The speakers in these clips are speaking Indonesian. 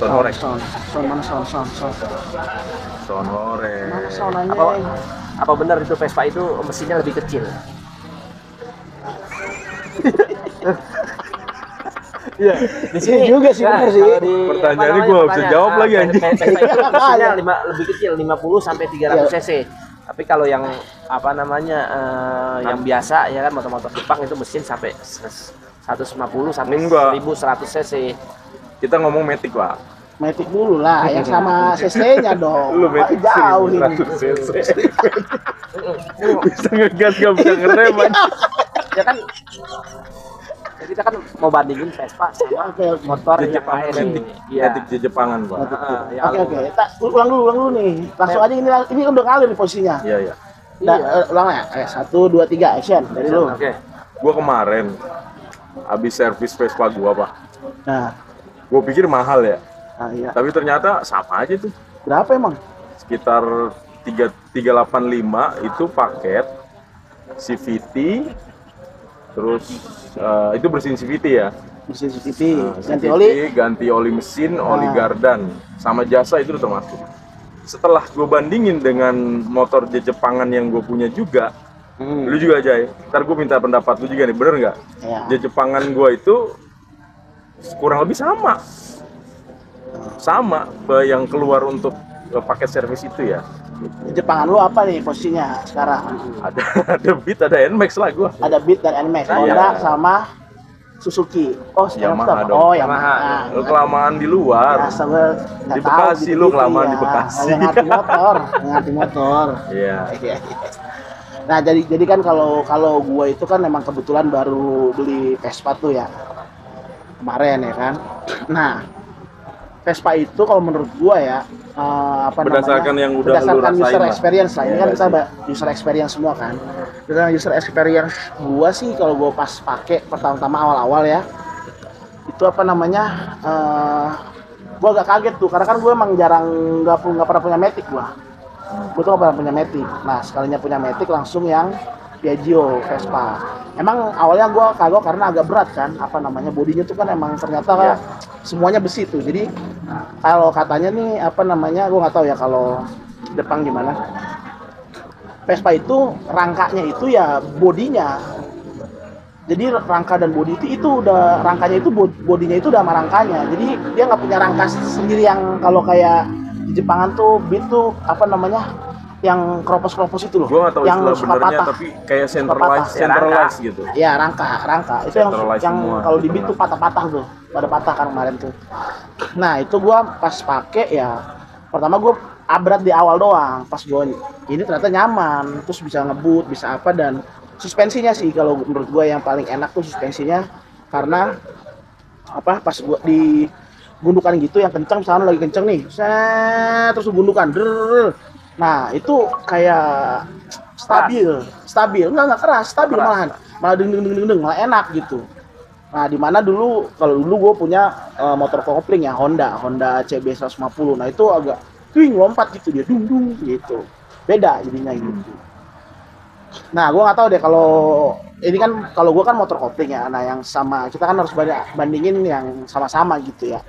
Sound horek. Sound mana sound. Sound horek. Mana soundnya? Apa benar itu Vespa itu mesinnya lebih kecil? Iya. Di sini juga sih benar sih. Pertanyaannya gue nggak bisa jawab lagi anjing. Vespa itu mesinnya lebih kecil 50 sampai 300 cc. Tapi kalau yang yang biasa ya kan motor-motor Jepang itu mesin sampai 150 sampai 1100 cc. Kita ngomong Matic, Pak. Matic dulu lah, yang sama CC-nya dong. Lu Matic jauh nih. 100 cc. Bisa ngegas gak bisa ngerem aja. Ya kan kita kan mau bandingin Vespa sama motor yang lain. Matic Jepangan, Pak. Oke. Ulang dulu nih. Langsung aja ini udah ngalir nih posisinya. Iya. Ulang ya. 1 2 3 action dari lu. Oke. Gua kemarin habis servis Vespa gua, Pak. Nah, Gua pikir mahal ya. iya. Tapi ternyata sama aja tuh. Berapa emang? Sekitar 385 itu paket CVT, terus itu bersihin CVT ya. Mesin CVT, ganti CVT, oli. ganti oli mesin, oli gardan, sama jasa itu udah termasuk. Setelah gue bandingin dengan motor Jepangan yang gue punya juga, lu juga Jay, ntar gue minta pendapat lu juga nih, bener nggak? Ya. Jepangan gue itu kurang lebih sama yang keluar untuk paket servis itu ya. Di Jepangan lu apa nih posisinya sekarang? Ada Beat, ada NMAX lah gue. Ada Beat dan NMAX, Honda sama Suzuki. Oh, Yamaha dong. Oh, Yamaha. Lu kelamaan di luar. Di Bekasi lu kelamaan di Bekasi. Ngerti motor. Iya. Nah, jadi kan kalau gua itu kan memang kebetulan baru beli Vespa tuh ya. Kemarin ya kan. Nah, Vespa itu kalau menurut gua ya berdasarkan yang udah berdasarkan lu rasain user lah. experience lah. Ini Iya kan kita sih. user experience semua kan. Berdasarkan user experience gua sih kalau gua pas pakai pertama-tama awal-awal ya. Itu gua agak kaget tuh karena kan gua emang jarang nggak pernah punya Matic gua. Gua tuh nggak pernah punya Matic. Nah, sekalinya punya Matic langsung yang Piaggio Vespa. Emang awalnya gue kagok karena agak berat kan, bodinya tuh kan emang ternyata semuanya besi tuh. Jadi kalau katanya nih gue nggak tahu ya kalau Jepang gimana. Vespa itu rangkanya itu ya bodinya. Jadi rangka dan bodi itu udah rangkanya itu bodinya itu udah sama rangkanya. Jadi dia nggak punya rangka sendiri yang kalau kayak di Jepangan tuh Beat tuh yang kropos itu loh. Gua nggak tahu yang istilah benernya, tapi kayak centralized gitu. Iya, rangka. Itu yang kalau di Beat tuh patah-patah tuh. Pada patah kan kemarin tuh. Nah, itu gua pas pakai ya pertama gua abrat di awal doang. Pas gua ini ternyata nyaman, terus bisa ngebut, bisa apa dan suspensinya sih kalau menurut gua yang paling enak tuh suspensinya karena pas gua di gundukan gitu yang kencang misalnya lagi kencang nih. Terus gundukan. Nah, itu kayak stabil, enggak keras, stabil malah deng, malah enak gitu. Nah, di mana kalau dulu gue punya motor kopling ya Honda CB 150. Nah, itu agak lompat gitu dia, dung gitu. Beda jadinya gitu. Nah, gue nggak tahu deh kalau ini kan kalau gue kan motor kopling ya. Nah, yang sama kita kan harus bandingin yang sama-sama gitu ya.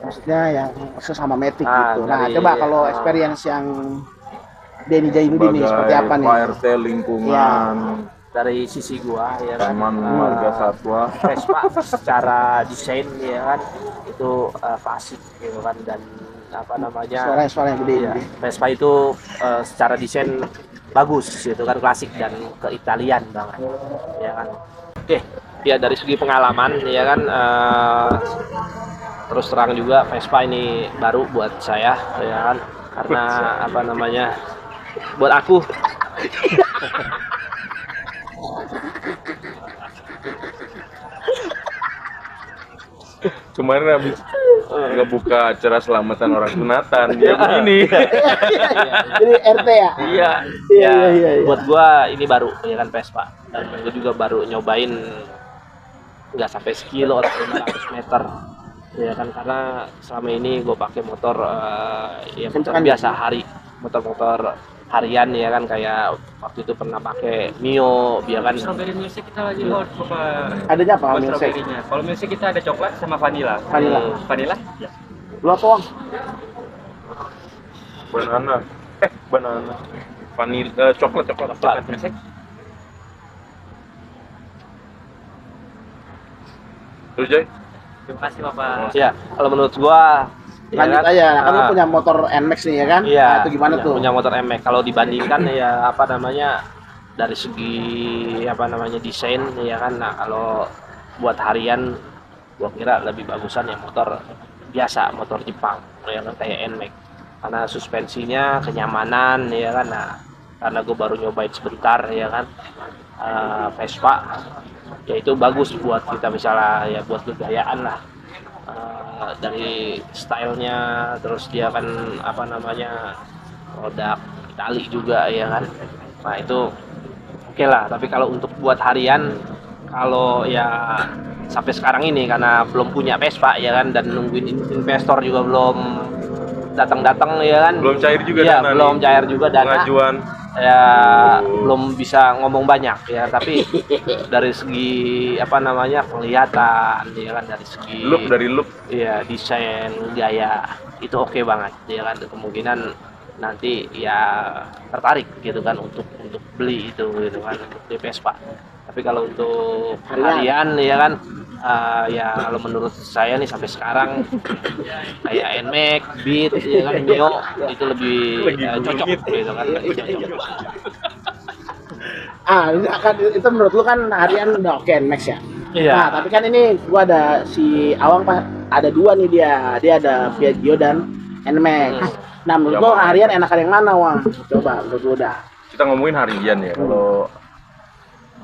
Maksudnya yang sama Matic gitu. Nah, coba kalau experience yang Denny Jainuddin nih seperti apa nih? PRT lingkungan dari sisi gua ya kan taman marga satwa. Vespa secara desain ya kan itu klasik gitu kan dan suara yang gede. Ya, Vespa itu secara desain bagus gitu kan klasik dan keitalian banget ya kan. Oke, ya dari segi pengalaman ya kan terus terang juga Vespa ini baru buat saya ya kan karena buat aku Kemarin habis ngebuka acara selamatan orang sunatan dia begini. Jadi RT ya? Iya. Buat gua ini baru ya kan Vespa dan gua juga baru nyobain nggak sampai sekilo atau 500 meter ya kan karena selama ini gua pakai motor motor biasa motor harian ya kan kayak waktu itu pernah pakai Mio ya kan. Strawberry Music kita lagi load adanya apa music? Kalau music kita ada coklat sama vanilla. Vanilla. Vanilla? Ya. Lu apa, Wang? Banana. Vanilla, coklat. Coklat. Terus Jay? Terima kasih Bapak. Ya, kalau menurut gua Lanjut kan, aja, kan lu punya motor NMAX nih ya kan? Iya. Nah, itu gimana tuh? Punya motor NMAX. Kalau dibandingkan ya apa namanya dari segi apa namanya desain ya kan. Nah, kalau buat harian gua kira lebih bagusan ya motor biasa, motor Jepang ya kan kayak NMAX. Karena suspensinya, kenyamanan ya kan. Nah, karena gua baru nyobain sebentar ya kan. Vespa ya itu bagus buat kita misalnya ya buat kegayaan lah. Dari stylenya, terus dia kan apa namanya produk Itali juga ya kan. Nah itu oke lah, tapi kalau untuk buat harian, kalau ya sampai sekarang ini karena belum punya Vespa ya kan, dan nungguin investor juga belum datang ya kan, Belum cair juga ya, dana belum nih. cair juga dana Pengajuan. ya, belum bisa ngomong banyak ya, tapi dari segi apa namanya kelihatan ya kan, dari segi Dari look. ya desain gaya itu oke banget ya kan. Kemungkinan nanti ya tertarik gitu kan untuk beli itu gitu kan, untuk beli Vespa. Tapi kalau untuk harian ya kan, ya kalau menurut saya nih sampai sekarang kayak NMAX, Beat ya kan, Mio itu lebih cocok gitu kan, lebih cocok. Ini akan itu menurut lu kan harian udah oke NMAX ya. Iya. Nah, tapi kan ini gua ada si Awang ada dua nih dia ada Piaggio dan NMAX. Nah, menurut lu harian enakan yang mana, Wang? Coba menurut lu dah. Kita ngomongin harian ya. Kalau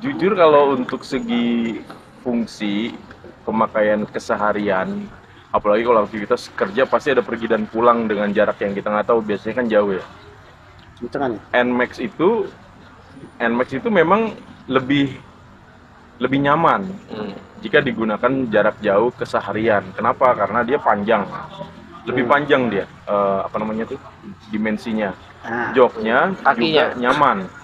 jujur kalau untuk segi fungsi pemakaian keseharian, apalagi kalau aktivitas kerja pasti ada pergi dan pulang dengan jarak yang kita nggak tahu, biasanya kan jauh ya. NMAX itu memang lebih nyaman jika digunakan jarak jauh keseharian. Kenapa? Karena dia panjang, lebih panjang dia, dimensinya, joknya juga nyaman.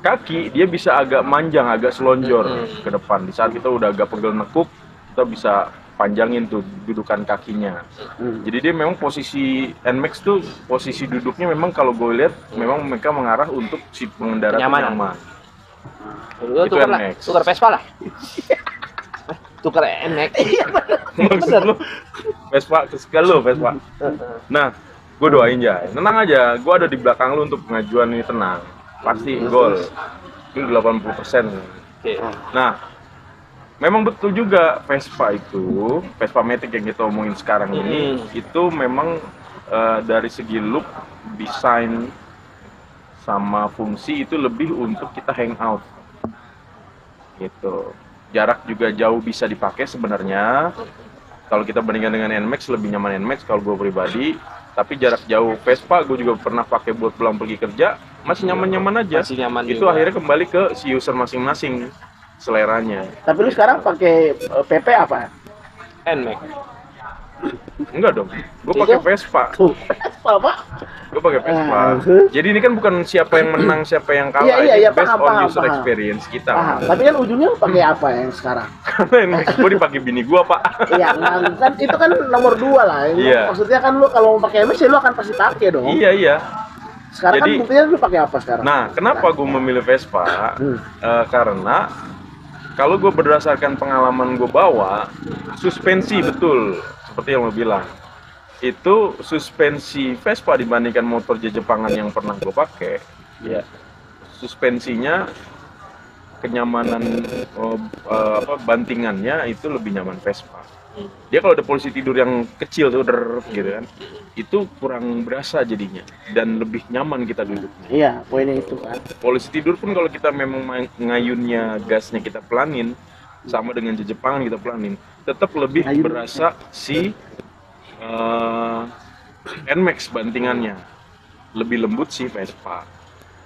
Kaki dia bisa agak manjang, agak selonjor ke depan. Di saat kita udah agak pegel nekuk, kita bisa panjangin tuh dudukan kakinya. Jadi dia memang posisi NMAX tuh posisi duduknya memang kalau gue lihat memang mereka mengarah untuk si pengendara nyaman. Itu NMAX. Tukar Vespa lah. Tukar NMAX. Maksud lu Vespa kesukaan lu Vespa. Nah, gue doain ya. Tenang aja, gue ada di belakang lu untuk pengajuan ini, tenang. Pasti gol. Itu 80%. Nah, memang betul juga Vespa Matic yang kita omongin sekarang ini itu memang dari segi look, desain sama fungsi itu lebih untuk kita hangout gitu. Jarak juga jauh bisa dipakai sebenarnya. Kalau kita bandingkan dengan NMAX, lebih nyaman NMAX kalau gue pribadi. Tapi jarak jauh Vespa gue juga pernah pakai buat pulang pergi kerja, masih nyaman-nyaman aja. Masih nyaman itu juga. Akhirnya kembali ke si user masing-masing seleranya. Tapi lu sekarang pakai PP apa? NMAX. Enggak dong, gue pakai Vespa. Apa? Gue pakai Vespa. Jadi ini kan bukan siapa yang menang, siapa yang kalah. Iya, Ini based on paham. user experience kita. Tapi kan ujungnya lu pakai apa yang sekarang? Karena gue dipakai bini gue, Pak. Iya, kan itu kan nomor 2 lah. Iya. Maksudnya kan lu kalau mau pakai MX ya lu akan pasti pakai dong. Iya. Sekarang Jadi, kan buktinya lu pakai apa sekarang? Nah, kenapa gue memilih Vespa? Karena kalau gue berdasarkan pengalaman gue bawa, suspensi betul seperti yang lo bilang. Itu suspensi Vespa dibandingkan motor Jepangan yang pernah gue pakai, ya suspensinya, kenyamanan bantingannya itu lebih nyaman Vespa. Dia kalau ada posisi tidur yang kecil tuh gitu kan, itu kurang berasa jadinya dan lebih nyaman kita duduknya. Iya, poinnya itu kan. Posisi tidur pun kalau kita memang ngayunnya gasnya kita pelanin, sama dengan Jepangan kita pelanin, tetap lebih berasa si NMAX bantingannya, lebih lembut si Vespa.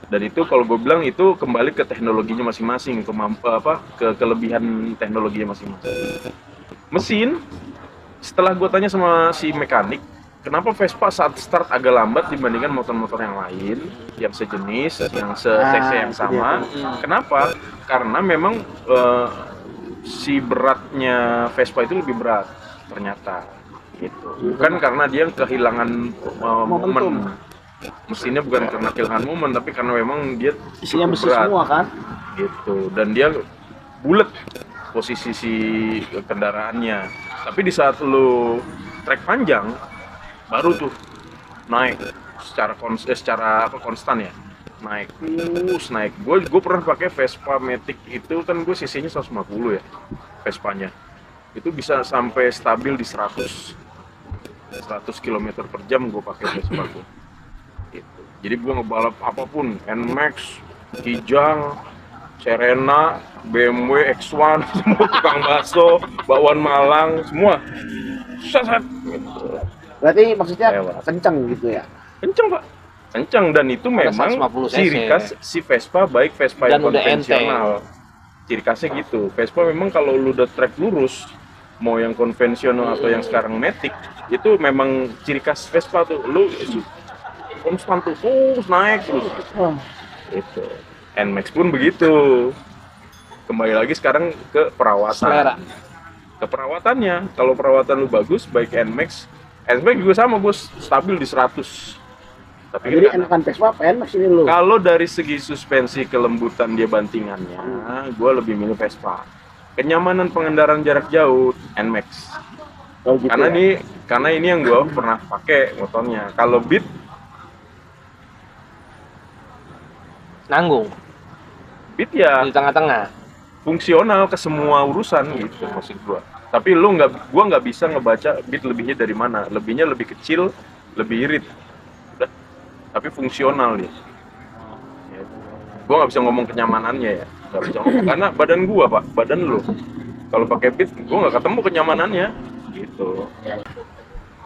Dan itu kalau gue bilang itu kembali ke teknologinya masing-masing, ke kelebihan teknologinya masing-masing. Mesin, setelah gue tanya sama si mekanik, kenapa Vespa saat start agak lambat dibandingkan motor-motor yang lain, yang sejenis, yang se-cc yang sama. Kenapa? Karena memang si beratnya Vespa itu lebih berat ternyata. Gitu. Bukan karena dia kehilangan momen. Mesinnya bukan karena kehilangan momen, tapi karena memang dia isinya besi berat. semua kan. Gitu. Dan dia bulat posisi si kendaraannya. Tapi di saat lu trek panjang baru tuh naik secara konstan ya. Naik terus naik. Gue pernah pakai Vespa Matic itu kan gue cc-nya 150 ya. Vespanya. Itu bisa sampai stabil di 100 km per jam gue pakai Vespa gue. Gitu. Jadi gue ngebalap apapun, NMAX, Kijang, Serena, BMW X1, semua tukang bakso, bakwan Malang, semua. Set. Gitu. Berarti maksudnya Lewat. kenceng gitu ya. Kenceng pak, kenceng dan itu Ada memang 150 cc. ciri khas si Vespa, baik Vespa Dan yang udah konvensional. Ciri khasnya gitu. Vespa memang kalau lu udah trek lurus, mau yang konvensional atau yang sekarang Matic, itu memang ciri khas Vespa tuh. Lu konstan tuh, terus naik terus. Itu. NMAX pun begitu. Kembali lagi sekarang ke perawatan. Selera. Ke perawatannya. Kalau perawatan lu bagus, baik NMAX juga sama, gue stabil di 100. Tapi Jadi kan enakan Vespa apa NMAX ini lu? kalau dari segi suspensi kelembutan dia bantingannya, gue lebih milih Vespa. Kenyamanan pengendaraan jarak jauh NMAX. Oh, gitu Karena ya? ini yang gue pernah pakai motornya. Kalau Beat Nanggung ya di tengah-tengah. fungsional ke semua urusan gitu maksud gua. Tapi gua nggak bisa ngebaca Beat lebihnya dari mana. Lebihnya lebih kecil, lebih irit. Udah. Tapi fungsional dia. Ya. Gua nggak bisa ngomong kenyamanannya ya. Nggak bisa ngomong. Karena badan gua pak, badan lu. Kalau pakai Beat, gua nggak ketemu kenyamanannya. Gitu.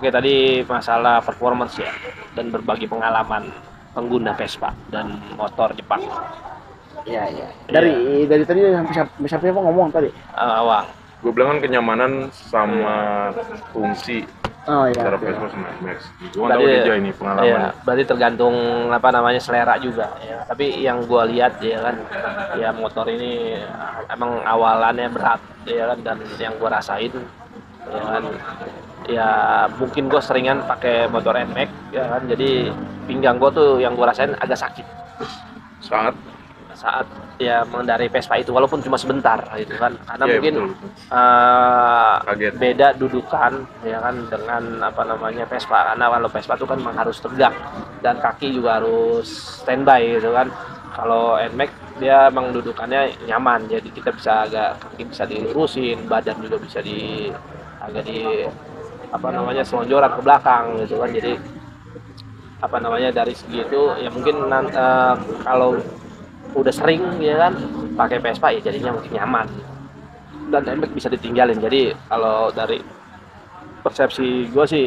Oke, tadi masalah performance ya dan berbagi pengalaman pengguna Vespa dan motor Jepang. Iya. Dari tadi sampai apa ngomong tadi? Awal. Gue bilang kan kenyamanan sama fungsi Oh iya. antara oke. Vespa sama NMAX. Gue nggak tahu dia ini pengalaman. Iya, berarti tergantung selera juga ya. Tapi yang gua lihat ya kan, ya motor ini emang awalannya berat ya kan, dan yang gua rasain ya kan, ya mungkin gua seringan pakai motor NMAX ya kan, jadi pinggang gua tuh yang gua rasain agak sakit saat ya mengendarai Vespa itu, walaupun cuma sebentar gitu kan, karena Iya, mungkin betul. Kaget. beda dudukan ya kan dengan Vespa, karena kalau Vespa itu kan memang harus tegak dan kaki juga harus standby gitu kan. Kalau NMAX dia emang dudukannya nyaman, jadi kita bisa kaki bisa dilurusin, badan juga bisa agak selonjoran ke belakang gitu kan. Jadi dari segi itu ya mungkin kalau udah sering ya kan pakai Vespa ya jadinya mungkin nyaman dan NMAX bisa ditinggalin. Jadi kalau dari persepsi gue sih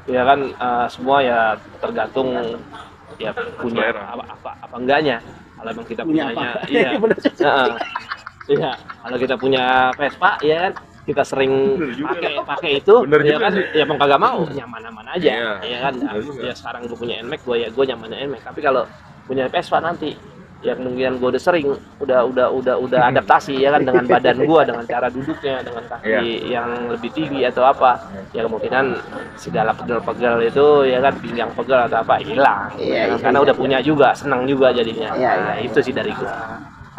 ya kan, semua ya tergantung ya punya Selera. apa enggaknya. Kalau emang kita Punya punyanya apa? iya Bener. iya, kalau kita punya Vespa ya kan, kita sering Bener juga. pakai itu Bener ya juga kan, sih. ya emang kagak mau nyaman-nyaman aja Iya, ya kan. bener juga. Ya sekarang gue punya NMAX, gue nyamannya NMAX. Tapi kalau punya Vespa nanti ya kemungkinan gue udah sering udah adaptasi ya kan dengan badan gue, dengan cara duduknya, dengan kaki yang lebih tinggi atau apa, ya kemungkinan segala pegel-pegel itu ya kan, pinggang pegel atau apa hilang. Iya, Karena udah punya juga, senang juga jadinya. Iya, Nah, itu sih dari gue.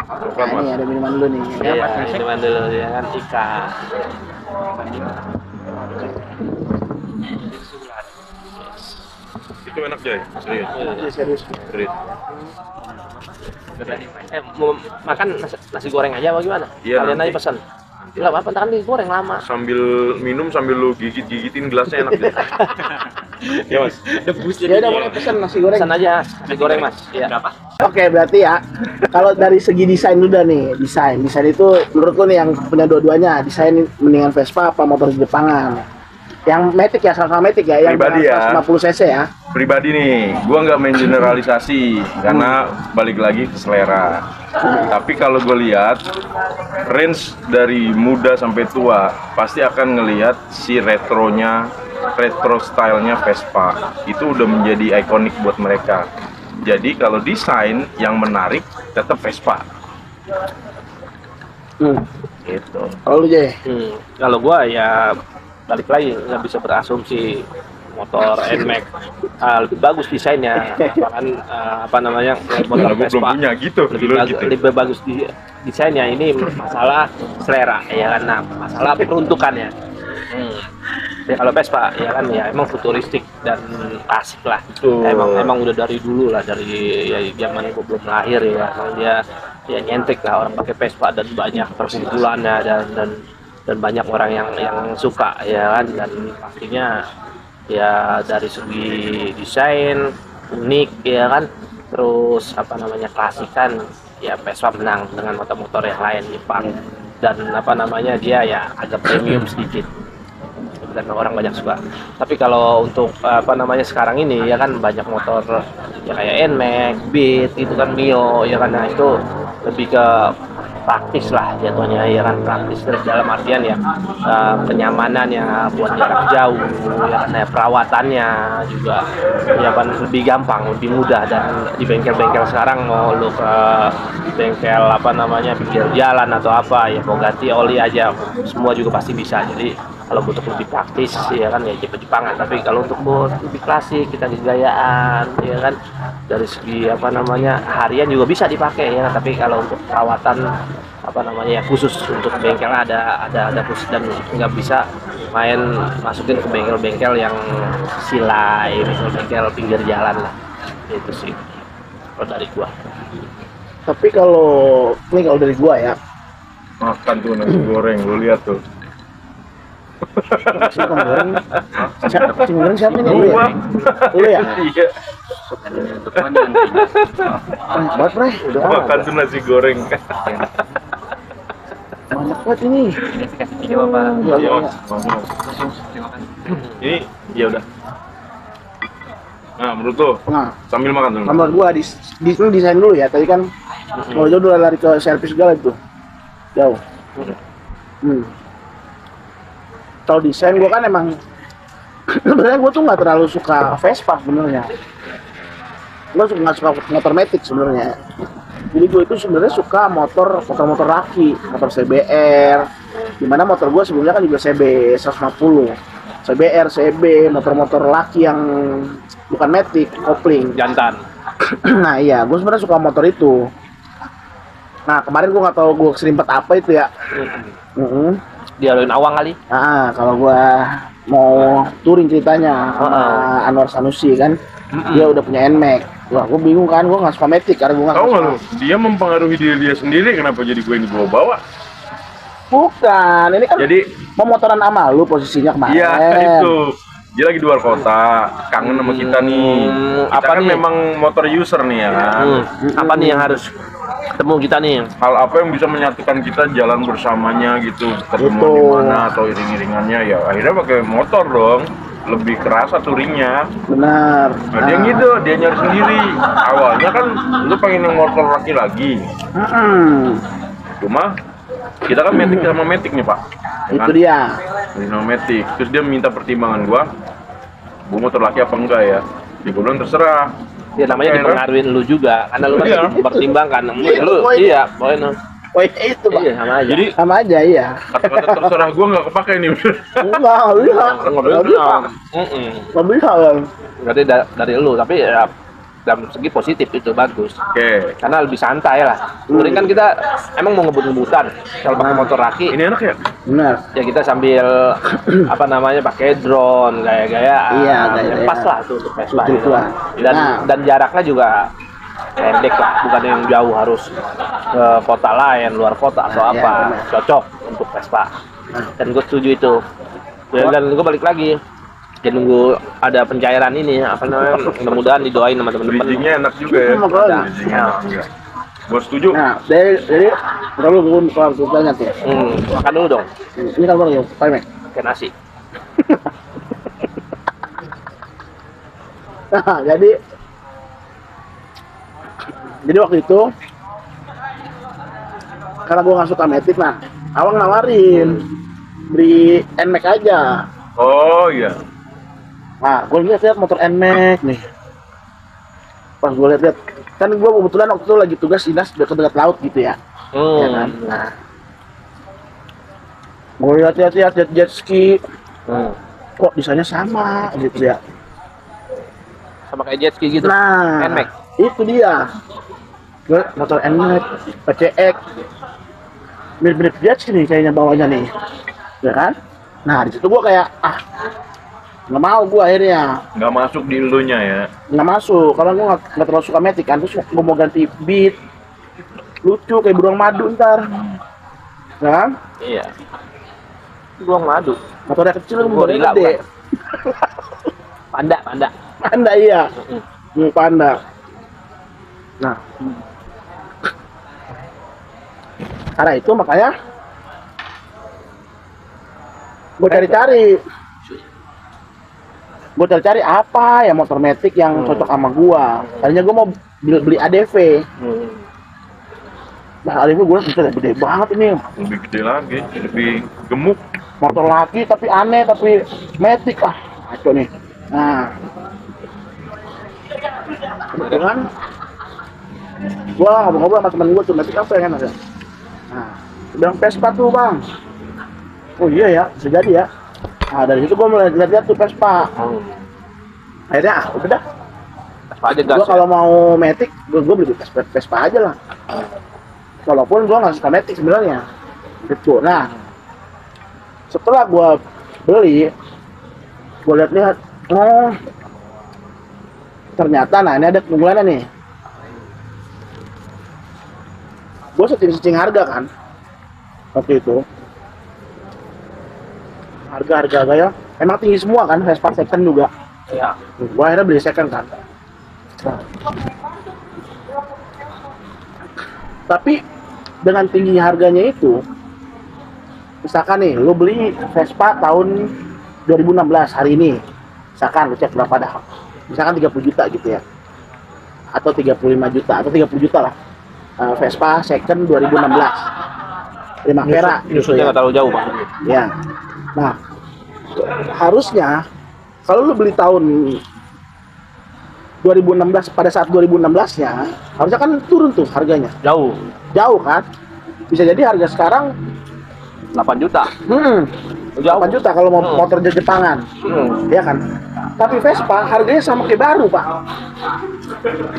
Bukan, Nah, Mas. ini ada minuman dulu nih. Iya, minuman dulu ya kan, Ika. Itu enak Jay, serius. Ini serius. Serius. Mau makan nasi goreng aja apa gimana? Iya, Kalian nanti. aja pesan. Enggak apa-apa, ntar kan digoreng lama. Sambil minum sambil lu gigitin gelasnya enak deh. Ya Mas. Ya udah boleh pesan nasi goreng. Pesan aja nasi goreng, Mas. Iya. Berapa? Oke, berarti ya kalau dari segi desain udah nih, desain itu menurut lu nih yang punya dua-duanya, desain mendingan Vespa apa motor Jepangan? Yang Matic ya, sama Matic ya, yang Pribadi ya. 150 cc ya. Pribadi nih, gua nggak main generalisasi karena balik lagi ke selera. Tapi kalau gue lihat range dari muda sampai tua pasti akan ngelihat si retro stylenya Vespa itu udah menjadi ikonik buat mereka. Jadi kalau desain yang menarik tetap Vespa. Hmm. Gitu. Kalau lu Jay, Kalau gua ya balik lagi nggak bisa berasumsi motor NMAX lebih bagus desainnya, bahkan apa namanya motor Gue belum Vespa punya gitu. lebih bagus desainnya. Ini masalah selera ya kan, nah, masalah peruntukannya. Ya, kalau Vespa ya kan ya emang futuristik dan klasik lah. Emang udah dari dulu lah, dari ya, zaman gue belum lahir ya. Emang dia ya nyentrik lah orang pakai Vespa, dan banyak perkumpulannya dan banyak orang yang suka ya kan, dan pastinya ya dari segi desain unik ya kan, terus apa namanya klasikan ya, Vespa menang dengan motor-motor yang lain Jepang, dan apa namanya dia ya agak premium sedikit dan orang banyak suka. Tapi kalau untuk apa namanya sekarang ini ya kan banyak motor ya kayak NMAX, Beat itu kan, Mio ya kan, nah itu lebih ke praktis lah jatuhnya ya kan, praktis dalam artian ya kenyamanan ya buat jarak jauh ya kan, ya, perawatannya juga ya kan lebih gampang, lebih mudah, dan di bengkel-bengkel sekarang mau lu ke bengkel apa namanya pinggir jalan atau apa ya mau ganti oli aja semua juga pasti bisa. Jadi kalau untuk lebih praktis ya kan ya Jepang-Jepangan, tapi kalau untuk buat lebih klasik kita gayaan ya kan, dari segi apa namanya harian juga bisa dipakai ya kan, tapi kalau untuk perawatan apa namanya ya khusus untuk bengkel ada khusus, dan nggak bisa main masukin ke bengkel-bengkel yang silai, bengkel pinggir jalan lah. Itu sih kalau dari gua. Tapi kalau dari gua ya, Makan tuh nasi goreng, lu lihat tuh. nasi goreng siapa ini? Lu ya? Lu ya? Iya. Banget, Bre. Udah Makan tuh nasi goreng. banyak banget ini. Iya, ini ya udah. Nah, menurut lo Nah, sambil makan dulu. menurut gua di sini desain dulu ya. Tadi kan kalau jauh udah lari ke servis segala itu. Jauh. Kalau desain gua kan emang sebenarnya gua tuh nggak terlalu suka Vespa sebenarnya. Gua nggak suka motor matic sebenarnya. Jadi gua itu sebenarnya suka motor laki, motor CBR. Dimana motor gua sebelumnya kan juga CB 150, CBR, CB, motor-motor laki yang bukan matic, kopling. Jantan. Nah iya, gue sebenarnya suka motor itu. Nah kemarin gue nggak tahu gue keserimpet apa itu ya. Dialuin awang kali. Nah kalau gue mau touring ceritanya sama Anwar Sanusi kan, dia udah punya NMAX. Wah gue bingung kan, gue nggak suka matic karena gue nggak Tahu suka. nggak lu? Dia mempengaruhi diri dia sendiri. Kenapa jadi gue yang dibawa-bawa? Bukan, ini kan Jadi pemotoran sama lu posisinya kemarin. iya itu. Dia lagi di luar kota, kangen sama kita nih. Kita apa kan nih? memang motor user nih ya kan. Apa nih yang harus ketemu kita nih? Hal apa yang bisa menyatukan kita jalan bersamanya gitu, ketemu Betul. di mana atau iring-iringannya ya akhirnya pakai motor dong, lebih kerasa touringnya. Benar. Nah, dia gitu, dia nyari sendiri. Awalnya kan lu pengen yang motor laki lagi, cuma kita kan matic sama matic nih pak. Ya Itu kan? dia. Sama matic, terus dia minta pertimbangan gua motor laki apa enggak ya? Ya gua bilang terserah. Ya namanya Akhirnya- dipengaruhin lu juga, karena lu kan Iya. mempertimbangkan. Iya, Lu poin. iya, pokoknya. Oh itu pak. Iya sama aja. Jadi Sama aja iya. kata-kata terserah gua nggak kepake nih. Enggak bisa. Nggak bisa. Nggak bisa kan. Berarti dari lu, tapi ya dalam segi positif itu bagus. Oke. Karena lebih santai lah. Touring kan kita emang mau ngebut-ngebutan. Kalau pakai motor laki, Ini enak ya? Benar. ya kita sambil apa namanya pakai drone, gaya-gaya. Iya, gaya-gaya. Pas lah tuh untuk Vespa. Betul, gitu. Pak. Dan Nah. dan jaraknya juga pendek lah, bukan yang jauh harus ke kota lain, luar kota atau Nah, iya, apa. benar. Cocok untuk Vespa. Dan gue setuju itu. Dan gue balik lagi. Ya nunggu ada pencairan ini apa namanya, mudah-mudahan didoain sama teman-teman. Bridgingnya enak juga ya. Itu makanya. Bridgingnya enak juga. Gua setuju. Nah, jadi kalau gue kalau tanya tuh, Makan dulu dong, ini kan baru ya, Pak. kayak nasi. Nah, jadi waktu itu karena gue nggak suka matic, nah Awang nawarin beli NMAX aja. Oh iya. Nah, gue lihat motor NMAX nih. Pas gue lihat, kan gue kebetulan waktu itu lagi tugas dinas dekat laut gitu ya. Ya kan? Nah, gue lihat jet ski, Kok desainnya sama gitu ya. Sama kayak jet ski gitu. Nah, NMAX. itu dia. Motor NMAX, PCX. Mirip-mirip jet ski nih kayaknya bawahnya nih. Ya kan? Nah, di situ gua kayak nggak mau gua akhirnya. Nggak masuk di elunya ya. Nggak masuk, karena gua nggak terlalu suka Matic kan. Terus gua mau ganti beat. Lucu kayak beruang madu ntar. Ya kan? Iya. Beruang madu. Motornya kecil, motornya Gorila, gede. Panda. Panda iya. Panda. Nah, karena itu makanya gue cari-cari apa ya motor Matic yang cocok sama gua. Tadinya gua mau beli ADV. Nah, ADV gua gede banget ini. Lebih gede lagi, lebih gemuk. Motor laki tapi aneh, tapi Matic kacau nih. Nah, kebetulan gua ngobrol-ngobrol sama temen gua tuh Matic apa yang ada. Nah, bilang Vespa tuh bang. Oh iya ya, bisa jadi ya. Nah, dari situ gua mulai lihat-lihat tuh Vespa. Akhirnya udah dah. Vespa aja gas. Gua kalau mau Matic, gua beli Vespa aja lah. Walaupun gua nggak suka Matic sebenarnya. Gitu. Nah, setelah gua beli, gua lihat-lihat, oh ternyata, nah ini ada keunggulannya nih. Gua searching harga kan, waktu itu. Harga ya, emang tinggi semua kan, Vespa second juga. Ya. Gua akhirnya beli second kan. Nah. Tapi dengan tinggi harganya itu, misalkan nih, lo beli Vespa tahun 2016 hari ini, misalkan lo cek berapa dah, misalkan 30 juta gitu ya, atau 35 juta, atau 30 juta lah, Vespa second 2016, Primavera. Nyusunnya nggak terlalu jauh maksudnya. Ya, nah harusnya kalau lu beli tahun 2016 pada saat 2016-nya, harusnya kan turun tuh harganya. Jauh kan? Bisa jadi harga sekarang 8 juta. Jauh. 8 juta kalau mau motor Jepangan. Ya kan? Tapi Vespa harganya sama kayak baru, Pak.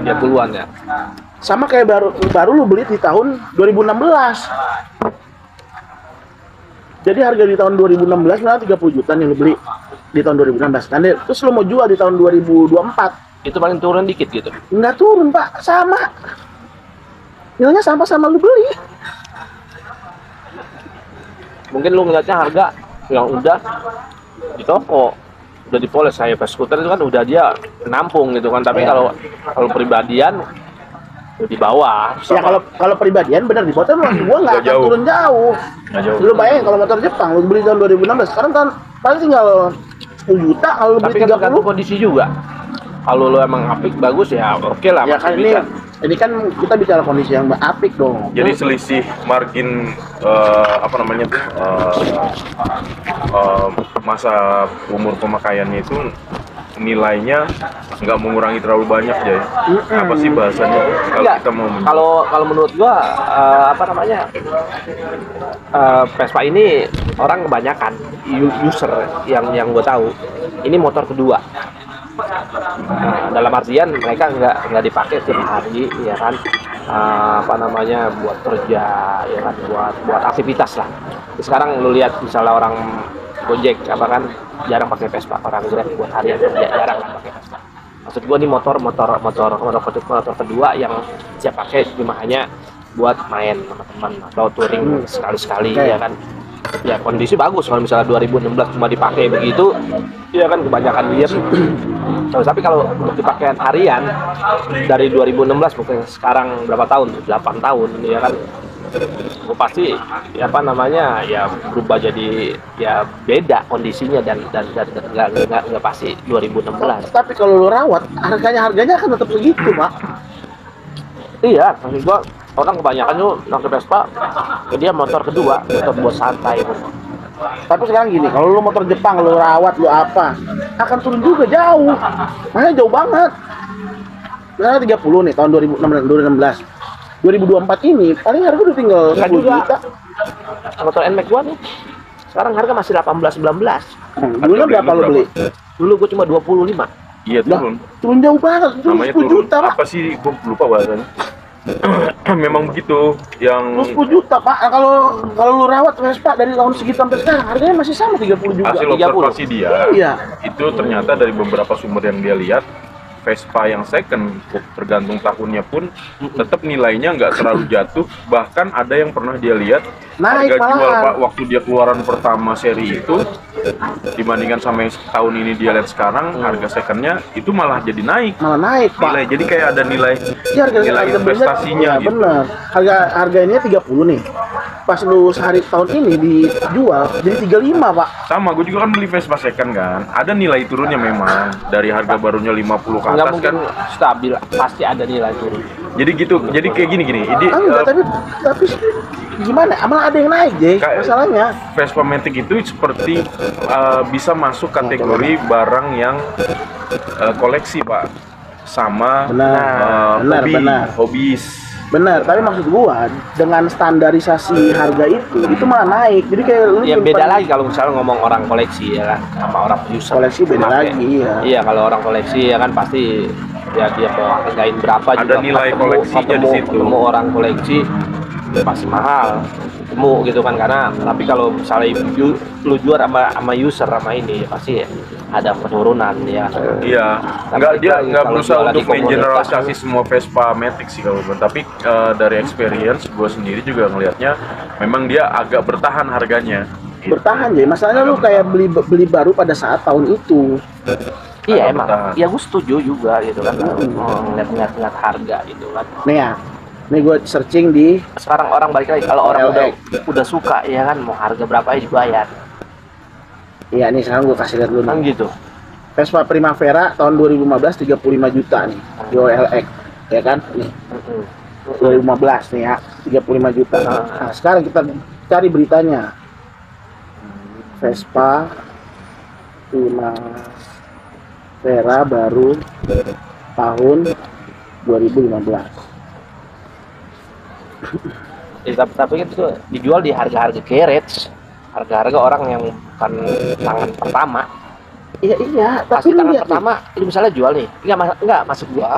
30-an ya. Sama kayak baru lu beli di tahun 2016. Jadi harga di tahun 2016 malah 30 juta nih lu beli di tahun 2016. Kan terus lu mau jual di tahun 2024. Itu paling turun dikit gitu. Nggak turun, Pak. Sama. Nilainya sama lu beli. Mungkin lu ngeliatnya harga yang udah di toko, udah dipoles. Kayak skuter itu kan udah dia nampung gitu kan. Tapi kalau pribadian di bawah. Ya kalau pribadian benar di motor gua nggak akan turun jauh. Lu bayangin kalau motor Jepang lu beli tahun 2016, sekarang kan paling tinggal 10 juta kalau lu beli 30. Tapi kan kondisi juga. Kalau lu emang apik bagus ya oke lah. Ya kan ini kan kita bicara kondisi yang apik dong. Jadi selisih margin masa umur pemakaiannya itu nilainya nggak mengurangi terlalu banyak, Jay. Apa sih bahasanya kalau kita mau kalau menurut gua Vespa ini orang kebanyakan user yang gua tahu ini motor kedua. Nah, dalam artian mereka nggak dipakai setiap hari ya kan, buat kerja ya kan, buat aktivitas lah. Sekarang lu lihat misalnya orang Gojek jarang pakai Vespa, orang Grab buat harian jarang pakai Vespa. Maksud gua nih motor kedua yang siap pakai cuma hanya buat main sama teman atau touring sekali-sekali ya kan. Ya kondisi bagus kalau misalnya 2016 cuma dipakai begitu ya kan, kebanyakan diem. Tapi kalau untuk dipakai harian dari 2016 mungkin sekarang berapa tahun, 8 tahun ya kan, pasti ya berubah jadi ya beda kondisinya dan nggak pasti 2016. Tapi kalau lu rawat harganya akan tetap segitu, Pak. Iya, maksud gua orang kebanyakan tuh pakai Vespa dia motor kedua, motor buat santai. Tapi sekarang gini, kalau lu motor Jepang, lu rawat, lu apa, akan turun juga jauh. Makanya jauh banget. Misalnya 30 nih, tahun 2016. 2024 ini, paling harga udah tinggal 10 juta. Motor NMAX gua nih, sekarang harga masih 18-19. Dulu berapa lo beli? Dulu gua cuma 25. Iya turun. Turun jauh banget, itu Namanya 10 turun. juta pak. Apa sih? Gue lupa bahasanya. Memang begitu. Yang Lu 10 juta pak. Kalau lu rawat Vespa dari tahun segitu sampai sekarang harganya masih sama 30 juga. hasil 30. observasi dia, Iya. itu ternyata dari beberapa sumber yang dia lihat, Vespa yang second tergantung tahunnya pun tetap nilainya nggak terlalu jatuh. Bahkan ada yang pernah dia lihat Naik harga jual malahan. Pak waktu dia keluaran pertama seri itu dibandingkan sama yang tahun ini dia lihat sekarang harga secondnya itu malah jadi naik Malah naik pak. nilai. Jadi kayak ada nilai Ya, harga nilai belinya- investasinya ya, gitu. bener. Harganya 30 nih. Pas lu sehari tahun ini dijual jadi 35 pak. Sama, gue juga kan beli Vespa second kan. Ada nilai turunnya memang dari harga barunya 50 ke Nggak atas mungkin kan. stabil, pasti ada nilai turun. Jadi gitu, jadi kayak gini. Ini Enggak, tapi gimana? Malah ada yang naik, Jay. Kayak- Masalahnya. Vespa Matic itu seperti bisa masuk kategori barang yang koleksi pak, sama Benar, benar. hobis. Benar, tapi maksud gua dengan standarisasi harga itu malah naik. Jadi kayak lu Ya beda nyimpan- lagi kalau misalnya ngomong orang koleksi ya kan, sama orang user. Koleksi beda Pemakai. lagi, iya. Iya, kalau orang koleksi ya kan pasti ya dia mau hargain berapa Ada juga nilai koleksinya di situ. ketemu orang koleksi pasti mahal. Ketemu gitu kan, karena tapi kalau misalnya lu jual sama user sama ini ya pasti ya ada penurunan ya. Iya, Tapi dia lagi nggak kalau berusaha jualan untuk di komunitas, mengeneralisasi semua Vespa Matic sih kalau gue. Tapi dari experience gue sendiri juga ngelihatnya memang dia agak bertahan harganya. bertahan, Jay. Masalahnya lu kayak beli baru pada saat tahun itu. Iya Agak emang. bertahan. Ya gue setuju juga gitu kan. Ngeliat harga gitu kan. Nih ya. Nih gue searching di Sekarang orang balik lagi, kalau orang OLX. udah suka ya kan, mau harga berapa aja dibayar Iya nih, sekarang gue kasih lihat dulu kan nih. gitu. Vespa Primavera tahun 2015 35 juta nih di OLX. Ya kan? Nih. 2015 nih ya, 35 juta. Nah, sekarang kita cari beritanya. Vespa Primavera baru tahun 2015. Tapi itu dijual di harga-harga garage, harga-harga orang yang bukan tangan pertama. Iya, Pasti tapi lu tangan lihat nih. pertama, lu misalnya jual nih, enggak masuk gua.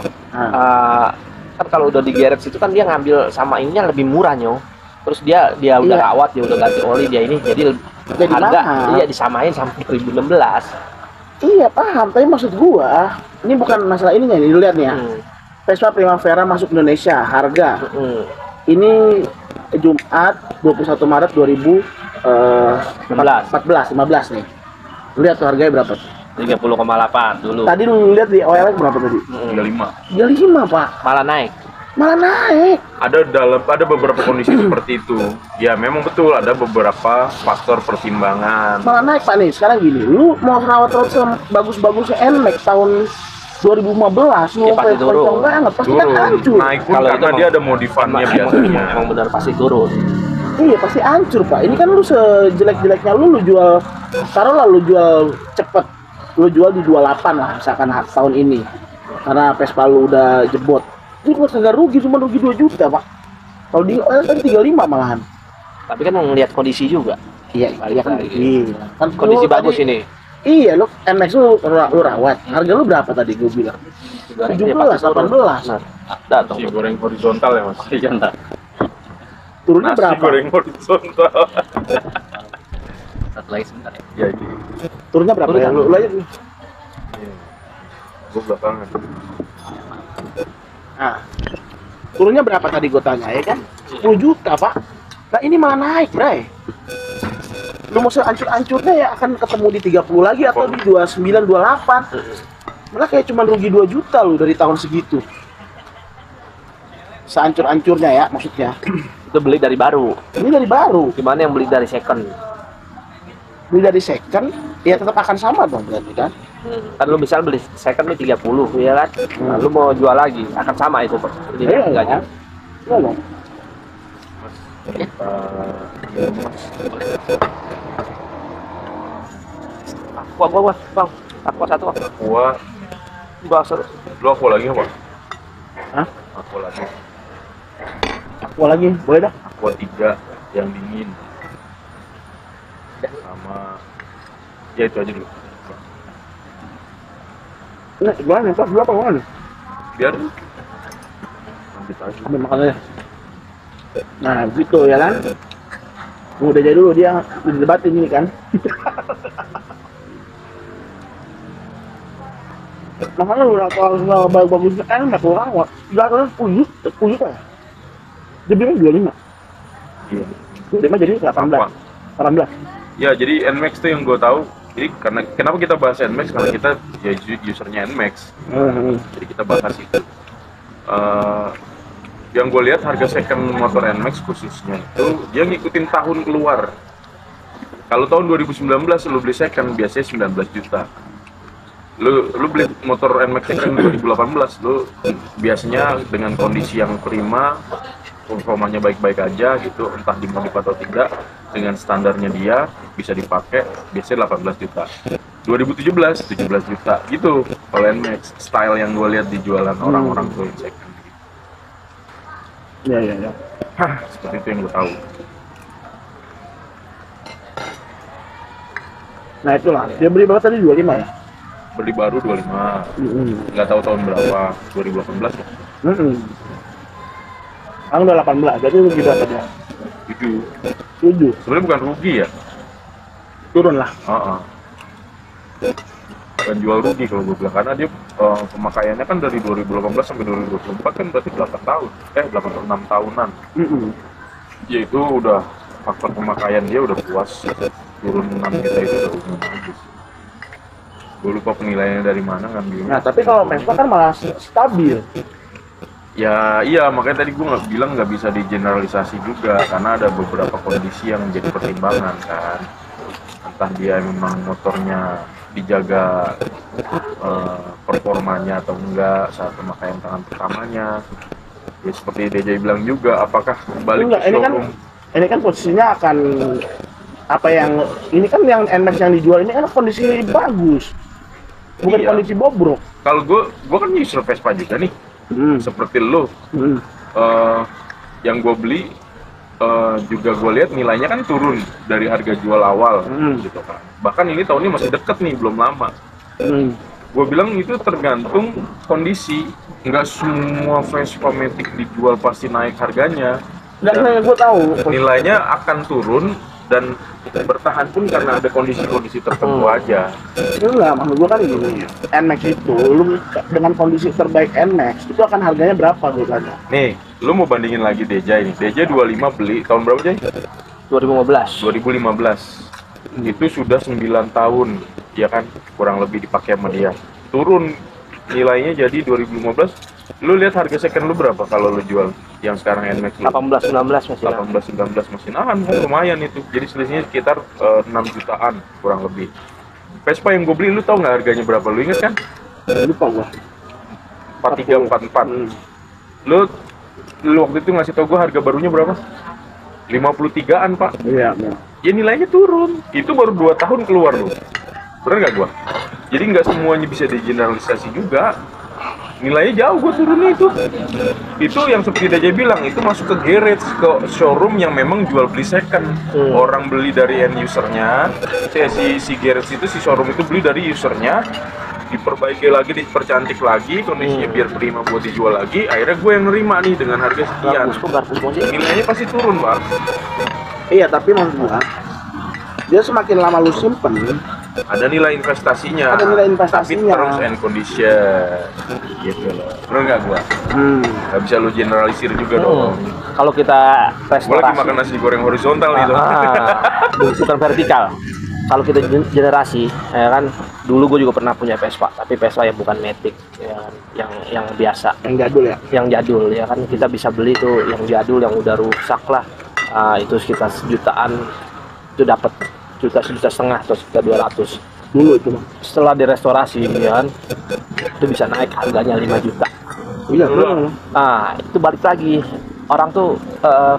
Kan kalau udah di garage itu kan dia ngambil sama ininya lebih murah nyo. Terus dia udah Iya. rawat, dia udah ganti oli, dia ini jadi harga mahal. iya disamain sampai 2016. Iya paham, tapi maksud gua ini bukan masalah ininya nih, lu lihat nih ya. Vespa Primavera masuk Indonesia, harga ini Jumat 21 Maret 2015 nih. Lu lihat tuh harganya berapa? 30,8 dulu. Tadi lu lihat di OLX berapa tadi? 35. 35 pak, Malah naik. malah naik. Ada beberapa kondisi seperti itu. Ya memang betul ada beberapa faktor pertimbangan. Malah naik pak nih. Sekarang gini, lu mau rawat bagus-bagusnya NMAX tahun 2015, lu Ya, pasti turun. kencang banget, pasti kan Turun, hancur. naik pun Kalau karena itu dia ada modifannya biasanya. Emang benar pasti turun. Iya pasti hancur pak. Ini kan lu sejelek-jeleknya lu jual, taruhlah lu jual cepet, lu jual di 28 lah misalkan tahun ini, karena Vespa lu udah jebot. Itu buat kagak rugi, cuma rugi 2 juta pak. Kalau di tadi 35 malahan. Tapi kan ngelihat kondisi juga. Iya, Balik iya kan. lagi. Iya. Kan Kondisi lu bagus tadi- ini. Iya, lu NMAX lu rawat. Harga lu berapa tadi gue bilang? 17, 18. Nah, Nasi goreng horizontal ya mas. Turunnya Nasi berapa? goreng horizontal. Satu lagi sebentar ya. Ya itu. Turunnya berapa Turun ya? kan? Lu aja. Gue belakangan. Nah, turunnya berapa tadi gue tanya ya kan? 10 juta pak. Nah ini malah naik bray. Lu mau seancur-ancurnya ya akan ketemu di 30 lagi atau di 29, 28. Malah kayak cuma rugi 2 juta lu dari tahun segitu. Seancur-ancurnya ya maksudnya. Itu beli dari baru. Ini dari baru. Gimana yang beli dari second? Beli dari second ya tetap akan sama dong berarti kan. Kan lu misal beli second nih 30 ya kan. Nah, lu mau jual lagi akan sama itu ini Iya, harganya. Iya dong. Aqua bang. Aqua satu bang. Aqua, lu aqua lagi apa? Hah? Aqua lagi. Aqua lagi, boleh dah. Aqua 3 yang dingin. Sama Ya itu aja dulu. Nah, gimana nih, Pak? Berapa gimana? Biar lanjut aja. Ambil makan aja. Nah, gitu ya kan? Udah jadi dulu dia debatin ini kan. Makanya udah kalau bagus kan nggak kurang, udah kan 10 juta ya. Dia bilang 25. Iya. 25 jadi 18. 18. Ya, jadi Nmax tuh yang gue tahu. Jadi karena kenapa kita bahas Nmax, karena kita ya usernya Nmax. Jadi kita bahas itu. Yang gue lihat harga second motor Nmax khususnya itu dia ngikutin tahun keluar. Kalau tahun 2019 lu beli second biasanya 19 juta. Lu beli motor Nmax second 2018 lu biasanya dengan kondisi yang prima, performanya baik-baik aja gitu, entah dimodif atau tidak, dengan standarnya dia bisa dipakai biasanya 18 juta. 2017 17 juta gitu kalau Nmax style yang gue lihat di jualan orang-orang tuh yang second. Iya. Seperti itu yang gue tahu. Nah itulah, dia beli berapa tadi? 25 ya? Beli baru 25. Nggak tahu tahun berapa, 2018 ya? Sekarang udah 18, jadi rugi berapa dia? 7. Sebenarnya bukan rugi ya? Turun lah. Dan jual rugi kalau gue bilang, karena dia pemakaiannya kan dari 2018 sampai 2024 kan berarti 8 tahun, 6 tahunan. Ya itu udah faktor pemakaian dia udah puas, turun 6 juta itu udah umum aja. Gue lupa penilaiannya dari mana ngambilnya. Nah tapi kalau Vespa kan malah stabil. Ya iya, makanya tadi gue bilang nggak bisa digeneralisasi juga, karena ada beberapa kondisi yang menjadi pertimbangan kan. Entah dia memang motornya dijaga performanya atau enggak saat pemakaian tangan pertamanya. Ya seperti DJ bilang juga, apakah balik Enggak, ke showroom? ini kan posisinya akan apa yang ini kan yang Nmax yang dijual ini kan kondisi bagus, bukan Iya. kondisi bobrok. Kalau gue kan user Vespa juga nih, seperti lo. Yang gue beli juga gue lihat nilainya kan turun dari harga jual awal gitu kan. Bahkan ini tahunnya masih deket nih, belum lama. Gue bilang itu tergantung kondisi, nggak semua Vespa Matic dijual pasti naik harganya. Dan gue tahu Nilainya akan turun dan bertahan pun karena ada kondisi-kondisi tertentu aja. enggak, maksud gue kan gini, Nmax itu lu dengan kondisi terbaik Nmax itu akan harganya berapa gue tanya. Nih, lu mau bandingin lagi DJ nih. DJ 25 beli tahun berapa, Jay? 2015. 2015. Itu sudah 9 tahun, ya kan? Kurang lebih dipakai sama dia. Turun nilainya jadi 2015. Lu lihat harga second lu berapa kalau lu jual yang sekarang Nmax lu? 18-19 masih lah. 18-19 masih nahan, lumayan itu. Jadi selisihnya sekitar 6 jutaan kurang lebih. Vespa yang gue beli, lu tau nggak harganya berapa? Lu inget kan? Lupa gua. 4344. Lu waktu itu ngasih tau gue harga barunya berapa? 53-an, Pak. Iya. Ya nilainya turun. Itu baru 2 tahun keluar loh. Bener nggak gua? Jadi nggak semuanya bisa digeneralisasi juga. Nilainya jauh gua turunnya itu. Itu yang seperti Dajjal bilang, itu masuk ke garage, ke showroom yang memang jual beli second. Orang beli dari end usernya. Si garage itu, si showroom itu beli dari usernya, diperbaiki lagi, dipercantik lagi, kondisinya biar prima buat dijual lagi. Akhirnya gue yang nerima nih dengan harga sekian. Nilainya pasti turun, Pak. Iya, tapi maksud gua dia semakin lama lu simpen, ada nilai investasinya. Ada nilai investasinya. Tapi terms and condition. Gitu loh. Bener nggak gua? Nggak bisa lu generalisir juga dong. Kalau kita Gua lagi restorasi, makan nasi goreng horizontal nih, bukan vertikal. Kalau kita generasi, ya kan, dulu gue juga pernah punya Vespa, tapi Vespa yang bukan Matic, ya kan, yang biasa, yang jadul ya. yang jadul, ya kan, kita bisa beli tuh yang jadul yang udah rusak lah, itu sekitar sejutaan, itu dapat sejuta setengah atau sekitar 200 Dulu itu mah. setelah direstorasi, ya kan, itu bisa naik harganya 5 juta. Iya, Nah, itu balik lagi. Orang tuh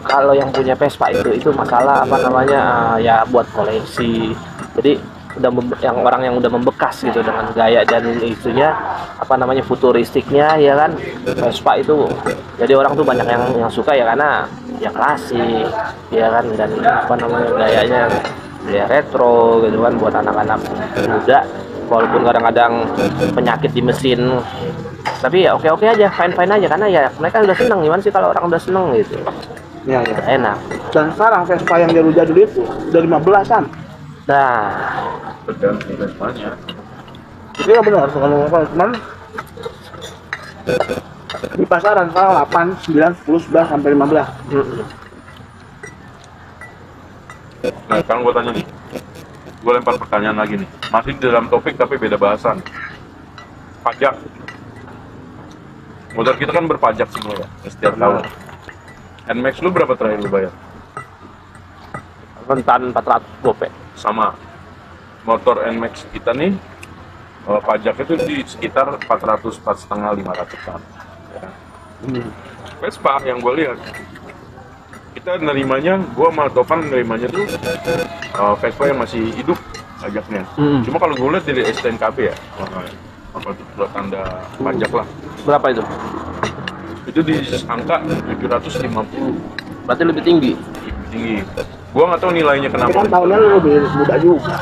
kalau yang punya Vespa itu masalah apa namanya, ya buat koleksi. Jadi yang orang yang udah membekas gitu dengan gaya dan itunya apa namanya futuristiknya, ya kan, Vespa itu. Jadi orang tuh banyak yang suka ya karena ya klasik, ya kan, dan apa namanya gayanya ya retro gitu kan buat anak-anak muda, walaupun kadang-kadang penyakit di mesin, tapi ya oke aja, fine aja, karena ya mereka udah seneng. Gimana sih kalau orang udah seneng gitu, ya. enak. Dan sekarang Vespa yang jadul itu udah 15-an. Nah, Tergantung Vespanya. Iya benar, kalau cuman di pasaran sekarang 8, 9, 10, 11 sampai 15. Nah, sekarang gue tanya nih, gue lempar pertanyaan lagi nih, masih di dalam topik tapi beda bahasan. Pajak. Motor kita kan berpajak semua ya, setiap tahun. NMAX lu berapa terakhir lu bayar? rentan 400 gope. Sama. Motor NMAX kita nih, pajak itu di sekitar 400, 4,5, 500-an. Ya kan? Vespa yang gue lihat, kita nerimanya, gue sama Topan nerimanya tuh Vespa yang masih hidup pajaknya. Cuma kalau gue lihat dari STNKB ya, apa itu surat tanda pajak lah. Berapa itu? Itu di angka 750. Berarti lebih tinggi. Lebih tinggi. Gue nggak tahu nilainya Tapi kenapa. kan tahunnya lu lebih muda juga.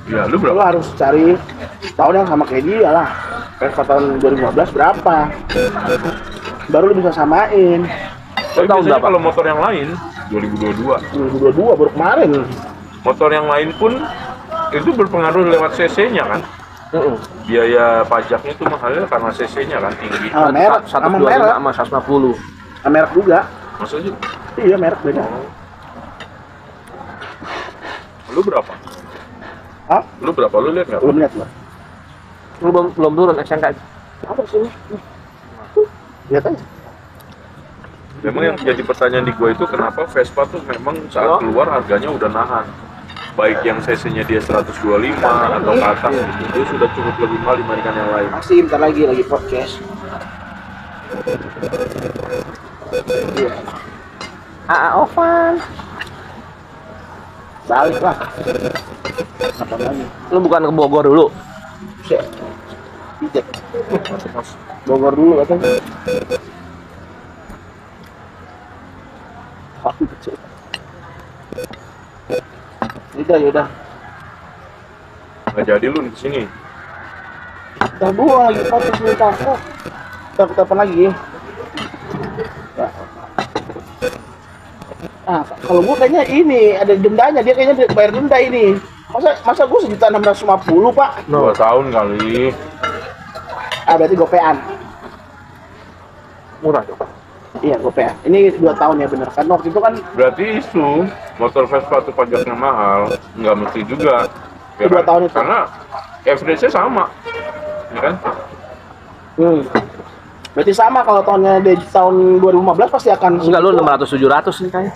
Ya, lu Lu berapa? harus cari tahun yang sama kayak dia lah. Vespa tahun 2015 berapa? Baru lu bisa samain. Tapi tahun biasanya berapa? kalau motor yang lain 2022. 2022 baru kemarin. Motor yang lain pun itu berpengaruh lewat CC-nya kan. Biaya pajaknya itu mahalnya karena CC-nya kan tinggi. Ah, merek, sama 125 merek. sama 150. Nah, merek juga. Maksudnya Iya, merek beda. lu berapa? Hah? Lu berapa? Lu lihat nggak? Belum lihat lo. Lu belum turun SNK. Apa sih? Lihat aja. Memang yang jadi pertanyaan di gua itu kenapa Vespa tuh memang saat keluar harganya udah nahan. Baik yang CC-nya dia 125 atau ke atas gitu, dia sudah cukup lebih mahal dibandingkan yang lain. Masih bentar lagi podcast. Iya. Ovan. Balik lah. Apa lagi? Lu bukan ke Bogor dulu. Cek. Cek. Bogor dulu katanya. Yaudah. Nggak jadi lu di sini. Kita buang lagi podcast ini takut. Kita apa lagi? Nah, kalau gua kayaknya ini ada dendanya, dia kayaknya bayar denda ini. Masa gua 1.650, Pak? 2 tahun kali. Berarti gopean. Murah tuh. Iya, gopean. Ini 2 tahun ya bener. Kan waktu itu kan Berarti isu motor Vespa tuh pajaknya mahal, nggak mesti juga. Ya 2 kan? tahun itu. Karena average-nya sama, ya kan? Berarti sama kalau tahunnya di tahun 2015 pasti akan Enggak, lu 600-700 nih kayaknya.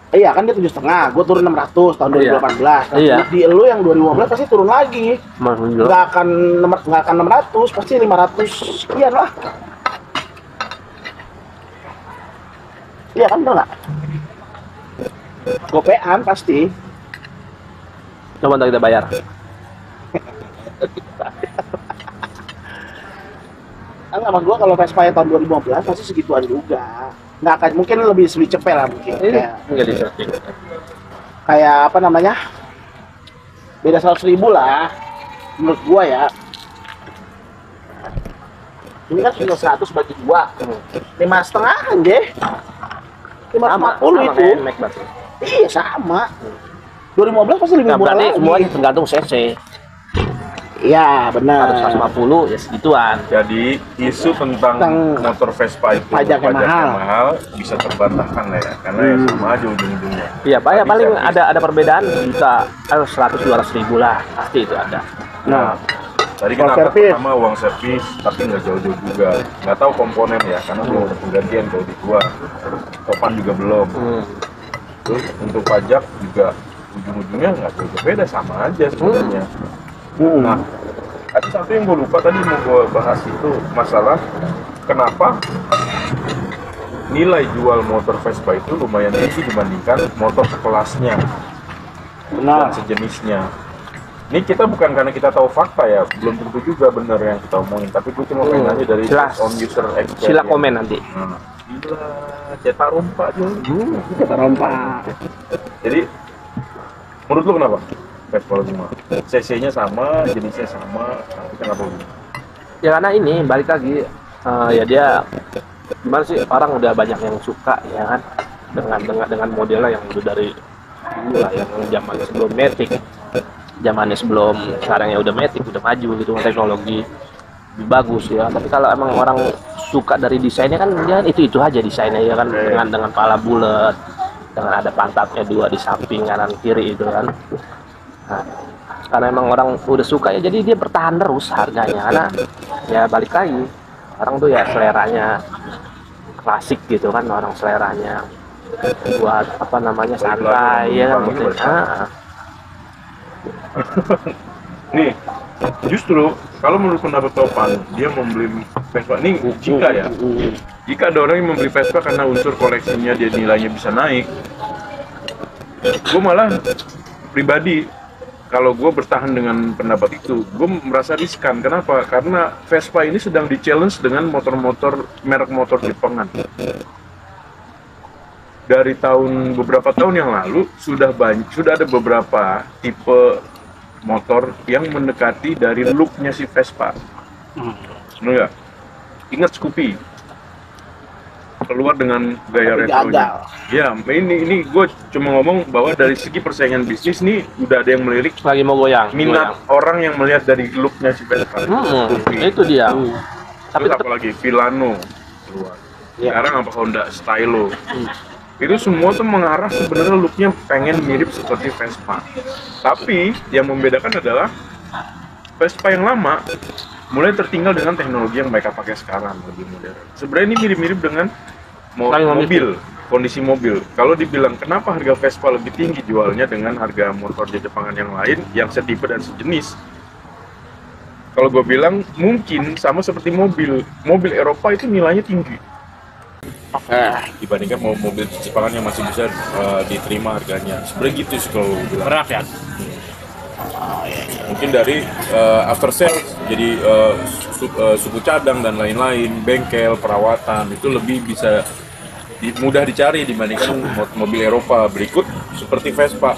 Iya kan dia 7,5, gue turun 600 tahun 2018. Nah, Iya. di lu yang 2015 pasti turun lagi. Nggak akan 600, pasti 500 sekian lah. Iya kan bener nggak? Gopean pasti. Coba ntar kita bayar. Enggak, mas gua kalau Vespa yang tahun 2015 pasti segituan juga. Nggak akan, mungkin lebih cepet lah mungkin. Enggak di setting. Kayak apa namanya? Beda 100.000 lah. Menurut gua ya. Ini kan sudah 100 bagi 2. 5,5 deh. 550 itu. Kayak NMAX berarti. Iya sama. 2015 pasti lebih Nah, murah berarti lagi. semuanya tergantung CC. Iya benar. 150 ya segituan. Jadi isu tentang motor Vespa itu pajaknya mahal bisa terbantahkan lah ya, karena ya sama aja ujung-ujungnya. Iya, Tapi paling servis. ada perbedaan juta 100-200 ribu lah, pasti itu ada. Nah, tadi uang kita servis. pertama uang servis, tapi nggak jauh-jauh juga. Nggak tahu komponen ya, karena belum ada penggantian kalau di gua. Topan juga belum. Terus untuk pajak juga ujung-ujungnya nggak jauh beda, sama aja sebenarnya. Nah, ada satu yang gue lupa tadi mau gue bahas itu masalah kenapa nilai jual motor Vespa itu lumayan tinggi dibandingkan motor sekelasnya dan sejenisnya. Ini kita bukan karena kita tahu fakta ya, belum tentu juga benar yang kita omongin, tapi gue cuma pengen nanya dari on user experience. Sila komen nanti. Gila, cetak rompak juga. Kita rompak. Jadi Menurut lu kenapa? Vespa lebih mahal. CC-nya sama, jenisnya sama, tapi kenapa lebih mahal? Ya karena ini balik lagi ya dia gimana sih, orang udah banyak yang suka ya kan dengan modelnya yang udah dari dulu lah, yang zaman sebelum Matic, zamannya sebelum sekarang ya udah Matic, udah maju gitu, teknologi lebih bagus ya. Tapi kalau emang orang suka dari desainnya kan dia itu aja desainnya ya kan, dengan pala bulat, dengan ada pantatnya dua di samping kanan kiri itu kan. Nah, karena emang orang udah suka ya, jadi dia bertahan terus harganya, karena ya balik lagi orang tuh ya seleranya klasik gitu kan, orang seleranya buat apa namanya santai ya kan gitu. Nih, justru kalau menurut pendapat Topan, dia membeli Vespa ini jika ada orang yang membeli Vespa karena unsur koleksinya dia nilainya bisa naik, gue malah pribadi kalau gue bertahan dengan pendapat itu, gue merasa riskan. Kenapa? Karena Vespa ini sedang di-challenge dengan motor-motor merek motor Jepangan. Dari beberapa tahun yang lalu sudah ada beberapa tipe motor yang mendekati dari look-nya si Vespa. Bener nggak? Ingat Scoopy? Keluar dengan gaya retronya. Ya, ini gue cuma ngomong bahwa dari segi persaingan bisnis nih udah ada yang melirik Lagi mau goyang. minat orang yang melihat dari look-nya si Vespa. Itu dia. Tapi apalagi Villano keluar. Sekarang apa Honda Stylo. Itu semua tuh mengarah sebenarnya look-nya pengen mirip seperti Vespa. Tapi yang membedakan adalah Vespa yang lama mulai tertinggal dengan teknologi yang mereka pakai sekarang, lebih modern. Sebenarnya ini mirip-mirip dengan mobil, kondisi mobil. Kalau dibilang kenapa harga Vespa lebih tinggi jualnya dengan harga motor Jepangan yang lain yang setipe dan sejenis, kalau gue bilang mungkin sama seperti mobil Eropa itu nilainya tinggi dibandingkan mobil Jepangan yang masih bisa diterima harganya. Sebenarnya gitu sih kalau gue bilang. Berat ya. Mungkin dari after sales, jadi suku cadang dan lain-lain, bengkel, perawatan itu lebih bisa mudah dicari dibandingkan mobil Eropa. Berikut seperti Vespa.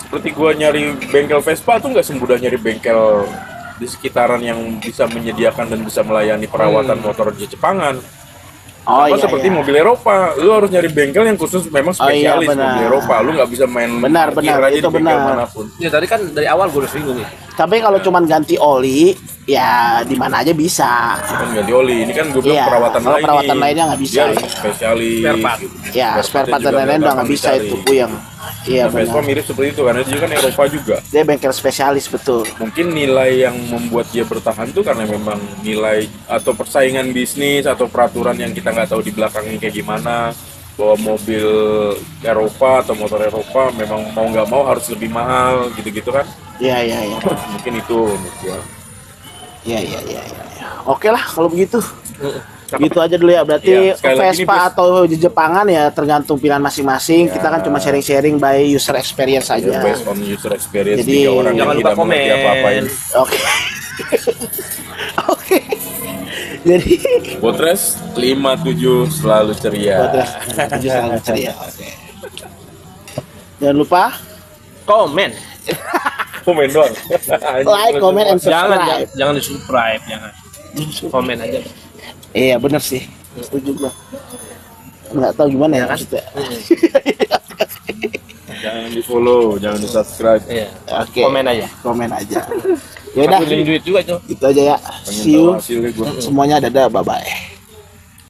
Seperti gua nyari bengkel Vespa tuh nggak semudah nyari bengkel di sekitaran yang bisa menyediakan dan bisa melayani perawatan motor Jepangan. Seperti mobil Eropa, lu harus nyari bengkel yang khusus memang spesialis mobil Eropa. Lu nggak bisa main benar aja itu di bengkel benar manapun. Ya tadi kan dari awal gue udah singgung nih. Tapi kalau cuman ganti oli ya di mana aja bisa. Kan ganti oli, ini kan gue bilang perawatan kalau lain perawatan lainnya nggak bisa. Dia spesialis. Spare part. Ya, spare part dan lain-lain udah nggak bisa itu Puyeng. Iya, Vespa mirip seperti itu karena dia kan Eropa juga. Dia bengkel spesialis betul. Mungkin nilai yang membuat dia bertahan tuh karena memang nilai atau persaingan bisnis atau peraturan yang kita nggak tahu di belakangnya kayak gimana, bahwa mobil Eropa atau motor Eropa memang mau nggak mau harus lebih mahal gitu-gitu kan. Iya. Mungkin itu menurut gua. Iya. Oke lah kalau begitu. Gitu aja dulu ya, berarti Vespa atau Jepangan ya tergantung pilihan masing-masing. Kita kan cuma sharing-sharing by user experience saja. Based on user experience. Jadi orang jangan lupa komen. Oke. Oke. Jadi Botres 57 selalu ceria. Botres 57 selalu ceria. Oke. Jangan lupa Komen. Komen doang. like, comment, and subscribe. Jangan di subscribe, jangan. Komen aja. Iya bener sih, setuju gua. Nggak tahu gimana ya maksudnya. Jangan di follow, jangan di subscribe. Iya. Oke. Komen aja. Ya udah. Duit juga tuh. Itu aja ya. See you. Hasilnya gua. Semuanya dadah, bye bye.